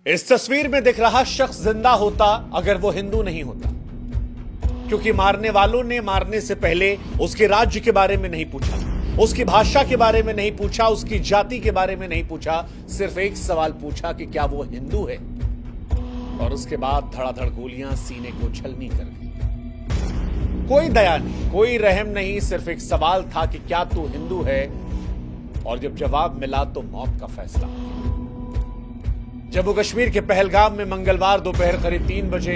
इस तस्वीर में दिख रहा शख्स जिंदा होता अगर वो हिंदू नहीं होता, क्योंकि मारने वालों ने मारने से पहले उसके राज्य के बारे में नहीं पूछा, उसकी भाषा के बारे में नहीं पूछा, उसकी जाति के बारे में नहीं पूछा, सिर्फ एक सवाल पूछा कि क्या वो हिंदू है, और उसके बाद धड़ाधड़ गोलियां सीने को छलनी कर दी। कोई दया नहीं, कोई रहम नहीं, सिर्फ एक सवाल था कि क्या तू हिंदू है, और जब जवाब मिला तो मौत का फैसला हो गया। जम्मू कश्मीर के पहलगाम में मंगलवार दोपहर करीब 3 बजे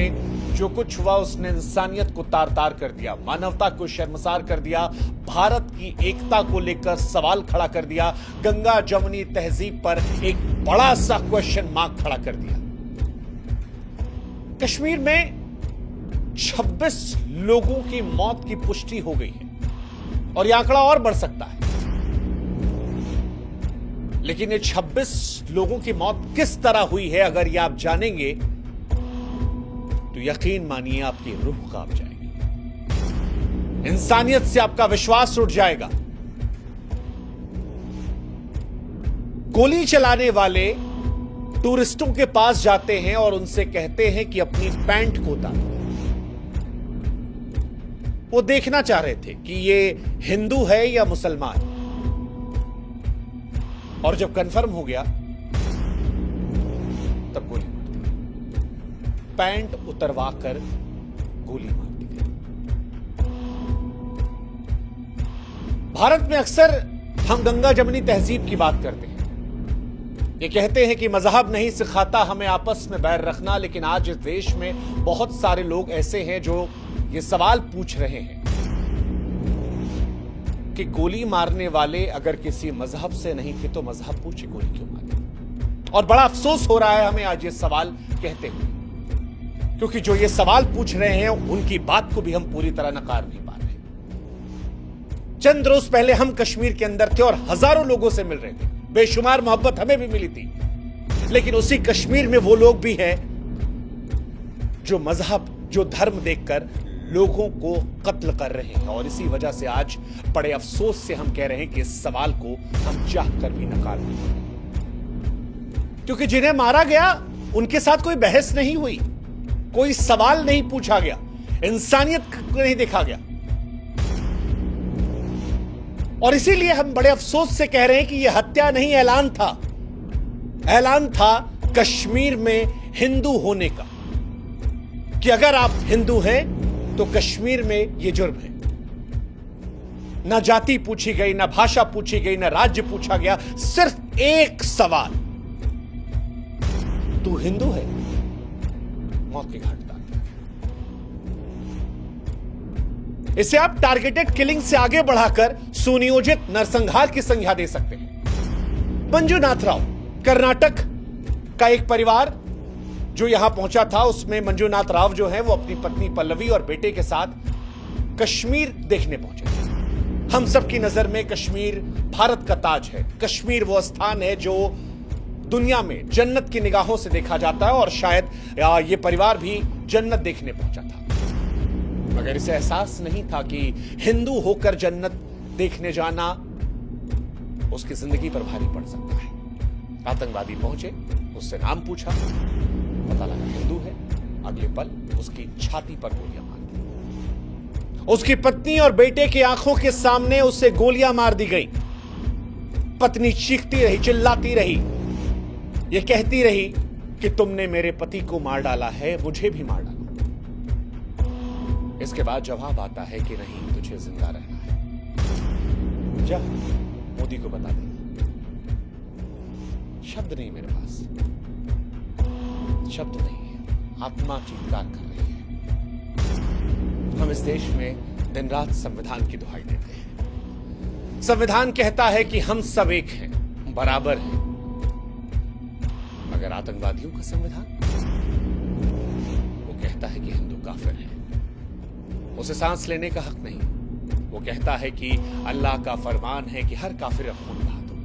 जो कुछ हुआ उसने इंसानियत को तार तार कर दिया, मानवता को शर्मसार कर दिया, भारत की एकता को लेकर सवाल खड़ा कर दिया, गंगा जमुनी तहजीब पर एक बड़ा सा क्वेश्चन मार्क खड़ा कर दिया। कश्मीर में 26 लोगों की मौत की पुष्टि हो गई है और यह आंकड़ा और बढ़ सकता है, लेकिन ये 26 लोगों की मौत किस तरह हुई है अगर ये आप जानेंगे तो यकीन मानिए आपकी रूह कांप जाएगी, इंसानियत से आपका विश्वास उठ जाएगा। गोली चलाने वाले टूरिस्टों के पास जाते हैं और उनसे कहते हैं कि अपनी पैंट को उतारो। वो देखना चाह रहे थे कि ये हिंदू है या मुसलमान, और जब कंफर्म हो गया तब गोली मार दी, पैंट उतरवाकर गोली मार दी गई। भारत में अक्सर हम गंगा जमुनी तहजीब की बात करते हैं, ये कहते हैं कि मजहब नहीं सिखाता हमें आपस में बैर रखना, लेकिन आज इस देश में बहुत सारे लोग ऐसे हैं जो ये सवाल पूछ रहे हैं कि गोली मारने वाले अगर किसी मजहब से नहीं थे तो मजहब पूछे गोली क्यों मारी। और बड़ा अफसोस हो रहा है हमें आज ये सवाल कहते हुए, क्योंकि जो ये सवाल पूछ रहे हैं उनकी बात को भी हम पूरी तरह नकार नहीं पा रहे। चंद रोज पहले हम कश्मीर के अंदर थे और हजारों लोगों से मिल रहे थे, बेशुमार मोहब्बत हमें भी मिली थी, लेकिन उसी कश्मीर में वो लोग भी हैं जो मजहब, जो धर्म देखकर लोगों को कत्ल कर रहे हैं। और इसी वजह से आज बड़े अफसोस से हम कह रहे हैं कि इस सवाल को हम चाहकर भी नकार नहीं पाए, क्योंकि जिन्हें मारा गया उनके साथ कोई बहस नहीं हुई, कोई सवाल नहीं पूछा गया, इंसानियत को नहीं देखा गया। और इसीलिए हम बड़े अफसोस से कह रहे हैं कि यह हत्या नहीं, ऐलान था, ऐलान था कश्मीर में हिंदू होने का, कि अगर आप हिंदू हैं तो कश्मीर में यह जुर्म है। ना जाति पूछी गई, ना भाषा पूछी गई, ना राज्य पूछा गया, सिर्फ एक सवाल, तू हिंदू है, मौत के घाट उतार दिया। इसे आप टारगेटेड किलिंग से आगे बढ़ाकर सुनियोजित नरसंहार की संज्ञा दे सकते हैं। मंजुनाथ राव, कर्नाटक का एक परिवार जो यहां पहुंचा था, उसमें मंजुनाथ राव जो है वो अपनी पत्नी पल्लवी और बेटे के साथ कश्मीर देखने पहुंचे थे। हम सबकी नजर में कश्मीर भारत का ताज है, कश्मीर वो स्थान है जो दुनिया में जन्नत की निगाहों से देखा जाता है, और शायद ये परिवार भी जन्नत देखने पहुंचा था, मगर इसे एहसास नहीं था कि हिंदू होकर जन्नत देखने जाना उसकी जिंदगी पर भारी पड़ सकता है। आतंकवादी पहुंचे, उससे नाम पूछा, पता लगा हिंदू है, अगले पल उसकी छाती पर गोलियां मार दी। उसकी पत्नी और बेटे की आंखों के सामने उसे गोलियां मार दी गई। पत्नी चीखती रही, चिल्लाती रही, ये कहती रही कि तुमने मेरे पति को मार डाला है, मुझे भी मार डाला। इसके बाद जवाब आता है कि नहीं, तुझे जिंदा रहना है, जा मोदी को बता दे। शब्द नहीं मेरे पास, शब्द नहीं है, आत्मा चीत्कार कर रही है। हम इस देश में दिन रात संविधान की दुहाई देते हैं। संविधान कहता है कि हम सब एक हैं, बराबर हैं, मगर आतंकवादियों का संविधान, वो कहता है कि हिंदू काफिर है, उसे सांस लेने का हक नहीं। वो कहता है कि अल्लाह का फरमान है कि हर काफिर का खून बहा दो।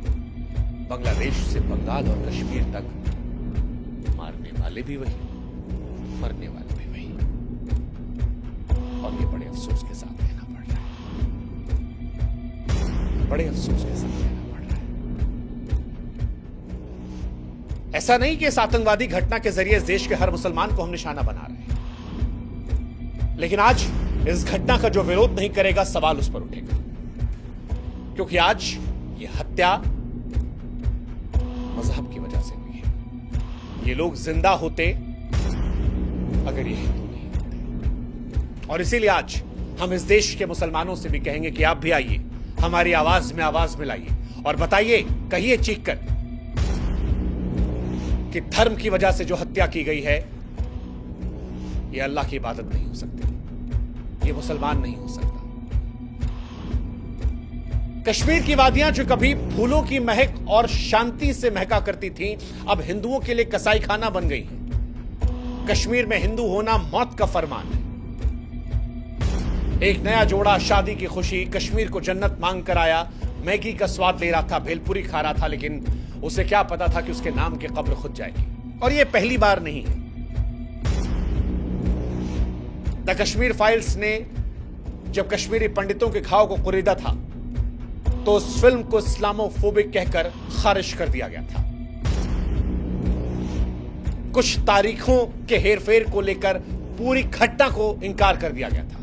बांग्लादेश से बंगाल और कश्मीर तक मारने वाले भी वही, मरने वाले भी वही, और ये बड़े अफसोस के साथ कहना पड़ रहा है, बड़े अफसोस के साथ कहना पड़ रहा है। ऐसा नहीं कि इस आतंकवादी घटना के जरिए इस देश के हर मुसलमान को हम निशाना बना रहे हैं, लेकिन आज इस घटना का जो विरोध नहीं करेगा सवाल उस पर उठेगा, क्योंकि आज ये हत्या मजहब की वजह से हुई है। ये लोग जिंदा होते अगर ये हिंदू नहीं होते। और इसीलिए आज हम इस देश के मुसलमानों से भी कहेंगे कि आप भी आइए, हमारी आवाज में आवाज मिलाइए और बताइए, कहिए चीख कर कि धर्म की वजह से जो हत्या की गई है ये अल्लाह की इबादत नहीं हो सकती, ये मुसलमान नहीं हो सकता। कश्मीर की वादियां जो कभी फूलों की महक और शांति से महका करती थीं, अब हिंदुओं के लिए कसाई खाना बन गई हैं। कश्मीर में हिंदू होना मौत का फरमान है। एक नया जोड़ा शादी की खुशी, कश्मीर को जन्नत मांग कर आया, मैगी का स्वाद ले रहा था, भेलपुरी खा रहा था, लेकिन उसे क्या पता था कि उसके नाम की कब्र खुद जाएगी। और यह पहली बार नहीं है। द कश्मीर फाइल्स ने जब कश्मीरी पंडितों के घाव को कुरीदा था तो उस फिल्म को इस्लामोफोबिक कहकर खारिज कर दिया गया था। कुछ तारीखों के हेरफेर को लेकर पूरी घटना को इंकार कर दिया गया था।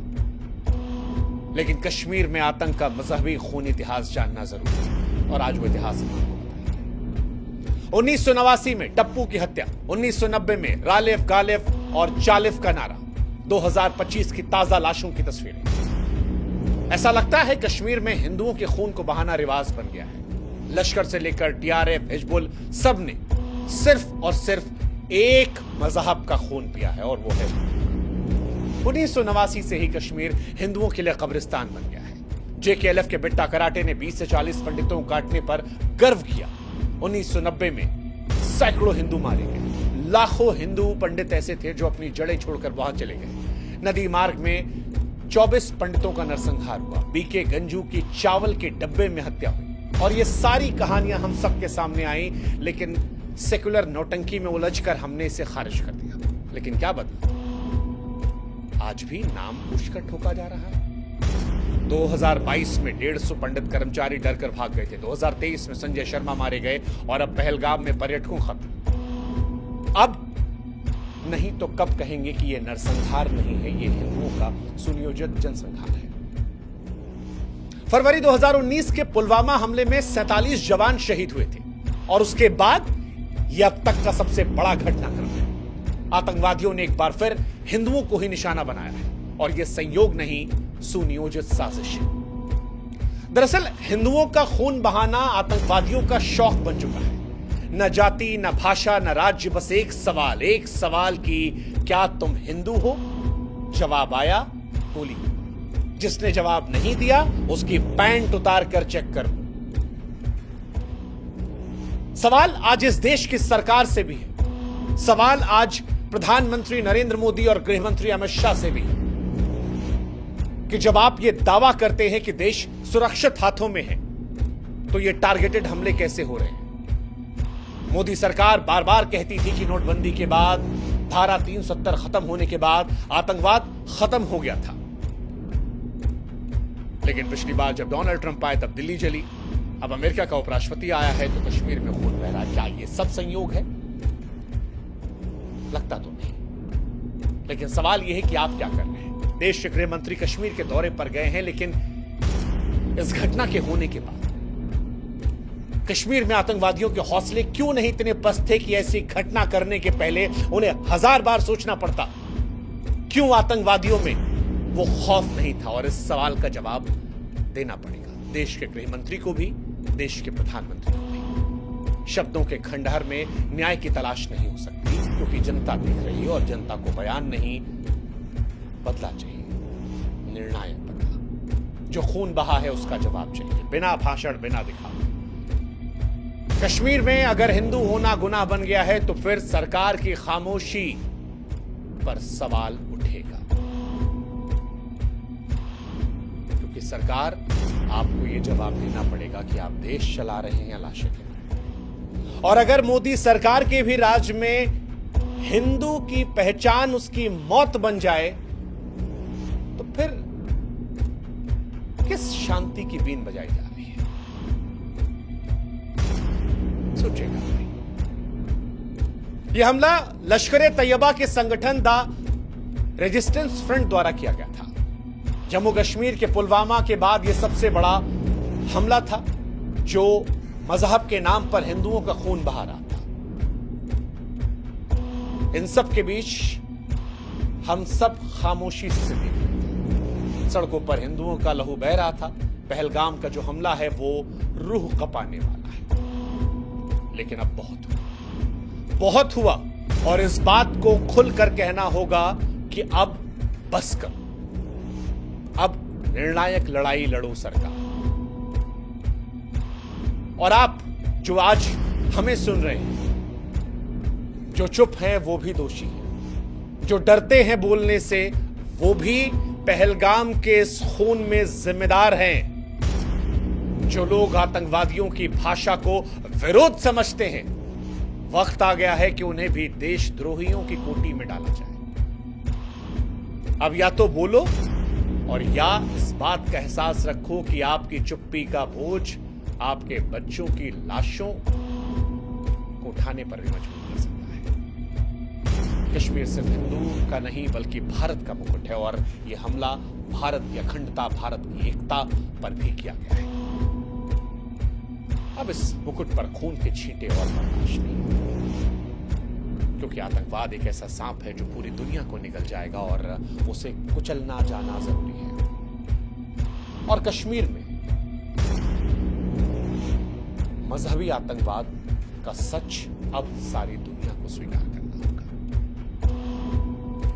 लेकिन कश्मीर में आतंक का मजहबी खून इतिहास जानना जरूरी है और आज वो इतिहास आपको बताएंगे। 1989 में टप्पू की हत्या, 1990 में रालेफ गालेफ और चालिफ का नारा, 2025 की ताजा लाशों की तस्वीरें। ऐसा लगता है कश्मीर में हिंदुओं के खून को बहाना रिवाज बन गया है। लश्कर से लेकर टीआरएफ, हिजबुल, सब ने सिर्फ और सिर्फ एक मजहब का खून पिया है और वो है 1989 से ही कश्मीर हिंदुओं के लिए कब्रिस्तान बन गया है। जेकेएलएफ के बिट्टा कराटे ने 20 से 40 पंडितों को काटने पर गर्व किया। 1990 में सैकड़ों हिंदू मारे गए। लाखों हिंदू पंडित ऐसे थे जो अपनी जड़ें छोड़कर वहां चले गए। नदी मार्ग में 24 पंडितों का नरसंहार हुआ। बीके गंजू की चावल के डब्बे में हत्या हुई। और ये सारी कहानियां हम सबके सामने आई, लेकिन सेकुलर नौटंकी में उलझकर हमने इसे खारिज कर दिया। लेकिन क्या बदला? आज भी नाम पूछकर ठोका जा रहा है। 2022 में 150 पंडित कर्मचारी डरकर भाग गए थे। 2023 में संजय शर्मा मारे गए और अब पहलगाम में पर्यटकों खत्म। अब नहीं तो कब कहेंगे कि यह नरसंहार नहीं है, यह हिंदुओं का सुनियोजित जनसंहार है। फरवरी 2019 के पुलवामा हमले में 47 जवान शहीद हुए थे और उसके बाद यह अब तक का सबसे बड़ा घटनाक्रम है। आतंकवादियों ने एक बार फिर हिंदुओं को ही निशाना बनाया है और यह संयोग नहीं, सुनियोजित साजिश है। दरअसल हिंदुओं का खून बहाना आतंकवादियों का शौक बन चुका है। न जाति, न भाषा, न राज्य, बस एक सवाल कि क्या तुम हिंदू हो? जवाब आया गोली। जिसने जवाब नहीं दिया उसकी पैंट उतार कर चेक कर लो। सवाल आज इस देश की सरकार से भी है। सवाल आज प्रधानमंत्री नरेंद्र मोदी और गृहमंत्री अमित शाह से भी है कि जब आप ये दावा करते हैं कि देश सुरक्षित हाथों में है, तो ये टारगेटेड हमले कैसे हो रहे हैं? मोदी सरकार बार बार कहती थी कि नोटबंदी के बाद, धारा 370 खत्म होने के बाद आतंकवाद खत्म हो गया था। लेकिन पिछली बार जब डोनाल्ड ट्रंप आए तब दिल्ली जली। अब अमेरिका का उपराष्ट्रपति आया है तो कश्मीर में खून बह रहा है। क्या ये सब संयोग है? लगता तो नहीं। लेकिन सवाल यह है कि आप क्या कर रहे हैं? देश के गृह मंत्री कश्मीर के दौरे पर गए हैं, लेकिन इस घटना के होने के बाद कश्मीर में आतंकवादियों के हौसले क्यों नहीं इतने पस्त थे कि ऐसी घटना करने के पहले उन्हें 1000 बार सोचना पड़ता? क्यों आतंकवादियों में वो खौफ नहीं था? और इस सवाल का जवाब देना पड़ेगा देश के गृह मंत्री को भी, देश के प्रधानमंत्री को भी। शब्दों के खंडहर में न्याय की तलाश नहीं हो सकती, क्योंकि जनता देख रही है और जनता को बयान नहीं, बदला चाहिए, निर्णायक बदला। जो खून बहा है उसका जवाब चाहिए, बिना भाषण, बिना दिखावे। कश्मीर में अगर हिंदू होना गुनाह बन गया है तो फिर सरकार की खामोशी पर सवाल उठेगा, क्योंकि सरकार आपको यह जवाब देना पड़ेगा कि आप देश चला रहे हैं या लाशें गिन रहे हैं। और अगर मोदी सरकार के भी राज में हिंदू की पहचान उसकी मौत बन जाए तो फिर किस शांति की बीन बजाई जा रही है? सोचेगा। यह हमला लश्कर ए तैयबा के संगठन द रेजिस्टेंस फ्रंट द्वारा किया गया था। जम्मू कश्मीर के पुलवामा के बाद यह सबसे बड़ा हमला था जो मजहब के नाम पर हिंदुओं का खून बहा रहा था। इन सब के बीच हम सब खामोशी से देख रहे थे। सड़कों पर हिंदुओं का लहू बह रहा था। पहलगाम का जो हमला है वो रूह कपाने वाला है। लेकिन अब बहुत हुआ और इस बात को खुलकर कहना होगा कि अब बस करो। अब निर्णायक लड़ाई लड़ो सरकार। और आप जो आज हमें सुन रहे हैं, जो चुप हैं वो भी दोषी हैं, जो डरते हैं बोलने से वो भी पहलगाम के इस खून में जिम्मेदार हैं। जो लोग आतंकवादियों की भाषा को विरोध समझते हैं, वक्त आ गया है कि उन्हें भी देशद्रोहियों की कोटि में डाला जाए। अब या तो बोलो और या इस बात का एहसास रखो कि आपकी चुप्पी का बोझ आपके बच्चों की लाशों को उठाने पर भी मजबूर कर सकता है। कश्मीर सिर्फ हिंदू का नहीं बल्कि भारत का मुकुट है और यह हमला भारत की अखंडता, भारत की एकता पर भी किया गया है। अब इस मुकुट पर खून के छींटे और बर्दाश्त नहीं, क्योंकि आतंकवाद एक ऐसा सांप है जो पूरी दुनिया को निगल जाएगा और उसे कुचलना जाना जरूरी है। और कश्मीर में मजहबी आतंकवाद का सच अब सारी दुनिया को स्वीकार करना होगा।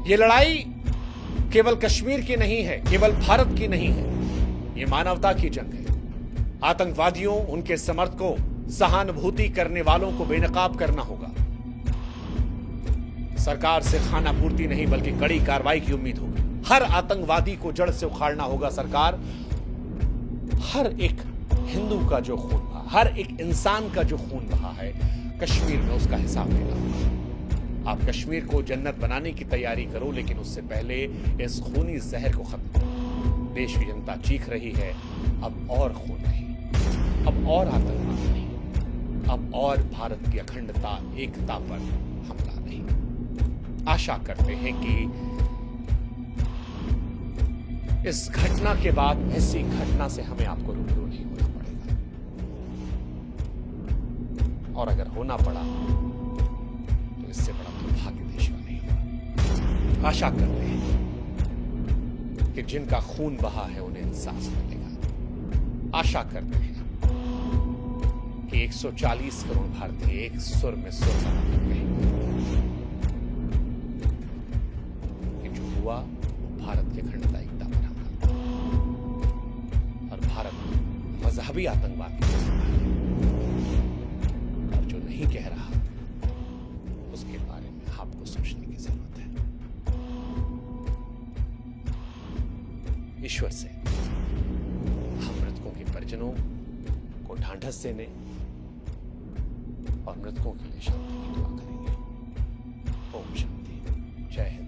यह लड़ाई केवल कश्मीर की नहीं है, केवल भारत की नहीं है, यह मानवता की जंग है। आतंकवादियों, उनके समर्थकों, सहानुभूति करने वालों को बेनकाब करना होगा। सरकार से खाना पूर्ति नहीं बल्कि कड़ी कार्रवाई की उम्मीद होगी। हर आतंकवादी को जड़ से उखाड़ना होगा सरकार। हर एक हिंदू का जो खून बहा, हर एक इंसान का जो खून बहा है कश्मीर में, उसका हिसाब लेना होगा। आप कश्मीर को जन्नत बनाने की तैयारी करो, लेकिन उससे पहले इस खूनी जहर को खत्म करो। देश की जनता चीख रही है, अब और खून नहीं, अब और आतंकवाद नहीं, अब और भारत की अखंडता, एकता पर हमला नहीं। आशा करते हैं कि इस घटना के बाद ऐसी घटना से हमें आपको रूबरू नहीं होना पड़ेगा, और अगर होना पड़ा तो इससे बड़ा दुर्भाग्य देश का नहीं होगा। आशा करते हैं कि जिनका खून बहा है उन्हें इंसाफ मिलेगा। आशा करते हैं कि 140 करोड़ भारतीय एक सुर में सुर लगा कहेंगे कि जो हुआ वो भारत की अखंडता, एकता पर हमला था और भारत मजहबी आतंकवाद की और जो नहीं कह रहा उसके बारे में आपको सोचने की जरूरत है। ईश्वर से हम मृतकों के परिजनों को ढांढस देने और मृतकों के लिए शांति की दुआ करेंगे। ओम शांति। जय हिंद।